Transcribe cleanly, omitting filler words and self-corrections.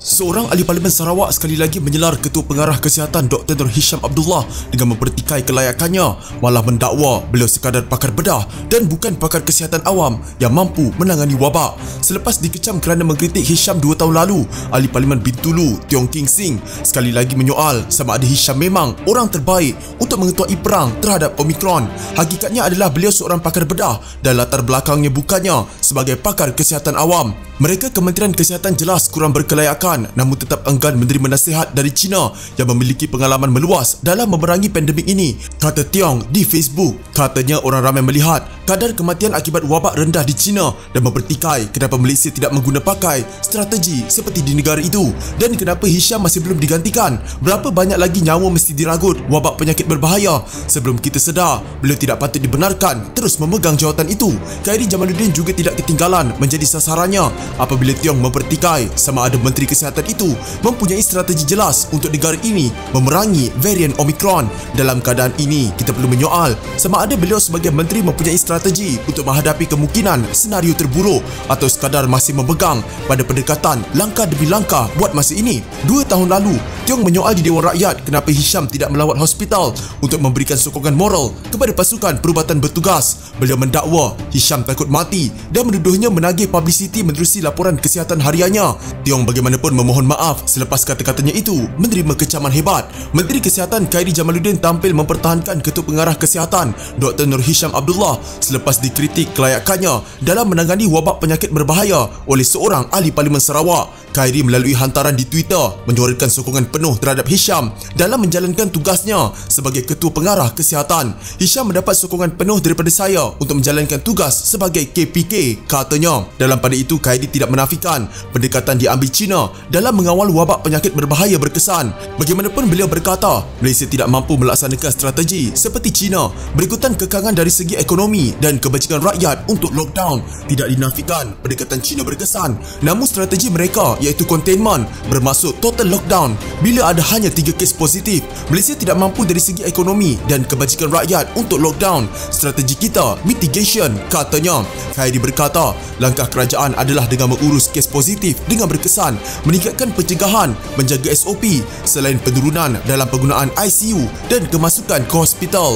Seorang ahli Parlimen Sarawak sekali lagi menyelar Ketua Pengarah Kesihatan Dr. Nur Hisham Abdullah dengan mempertikai kelayakannya, malah mendakwa beliau sekadar pakar bedah dan bukan pakar kesihatan awam yang mampu menangani wabak. Selepas dikecam kerana mengkritik Hisham 2 tahun lalu, ahli Parlimen Bintulu Tiong King Sing sekali lagi menyoal sama ada Hisham memang orang terbaik untuk mengetuai perang terhadap Omicron. Hakikatnya adalah beliau seorang pakar bedah dan latar belakangnya bukannya sebagai pakar kesihatan awam. Mereka Kementerian Kesihatan jelas kurang berkelayakan namun tetap enggan menerima nasihat dari China yang memiliki pengalaman meluas dalam memerangi pandemik ini, kata Tiong di Facebook. Katanya orang ramai melihat kadar kematian akibat wabak rendah di China dan mempertikai kenapa Malaysia tidak mengguna pakai strategi seperti di negara itu dan kenapa Hisham masih belum digantikan. Berapa banyak lagi nyawa mesti diragut wabak penyakit berbahaya sebelum kita sedar beliau tidak patut dibenarkan terus memegang jawatan itu. Khairi Jamaluddin juga tidak ketinggalan menjadi sasarannya apabila Tiong mempertikai sama ada Menteri Kesihatan itu mempunyai strategi jelas untuk negara ini memerangi varian Omicron. Dalam keadaan ini, kita perlu menyoal sama ada beliau sebagai menteri mempunyai strategi untuk menghadapi kemungkinan senario terburuk atau sekadar masih memegang pada pendekatan langkah demi langkah buat masa ini. 2 tahun lalu, Tiong menyoal di Dewan Rakyat kenapa Hisham tidak melawat hospital untuk memberikan sokongan moral kepada pasukan perubatan bertugas. Beliau mendakwa Hisham takut mati dan menuduhnya menagih publicity menerusi laporan kesihatan hariannya. Tiong bagaimanapun memohon maaf selepas kata-katanya itu menerima kecaman hebat. Menteri Kesihatan Khairi Jamaluddin tampil mempertahankan Ketua Pengarah Kesihatan Dr. Nur Hisham Abdullah selepas dikritik kelayakannya dalam menangani wabak penyakit berbahaya oleh seorang ahli Parlimen Sarawak. Khairi melalui hantaran di Twitter menyuarakan sokongan penuh terhadap Hisham dalam menjalankan tugasnya sebagai Ketua Pengarah Kesihatan. Hisham mendapat sokongan penuh daripada saya untuk menjalankan tugas sebagai KPK, katanya. Dalam pada itu, Khairi tidak menafikan pendekatan diambil China dalam mengawal wabak penyakit berbahaya berkesan. Bagaimanapun beliau berkata, Malaysia tidak mampu melaksanakan strategi seperti China berikutan kekangan dari segi ekonomi dan kebajikan rakyat untuk lockdown. Tidak dinafikan pendekatan China berkesan, namun strategi mereka iaitu containment bermaksud total lockdown. Bila ada hanya 3 kes positif, Malaysia tidak mampu dari segi ekonomi dan kebajikan rakyat untuk lockdown. Strategi kita mitigation, katanya. Khairi berkata, langkah kerajaan adalah dengan mengurus kes positif dengan berkesan, meningkatkan pencegahan, menjaga SOP selain penurunan dalam penggunaan ICU dan kemasukan ke hospital.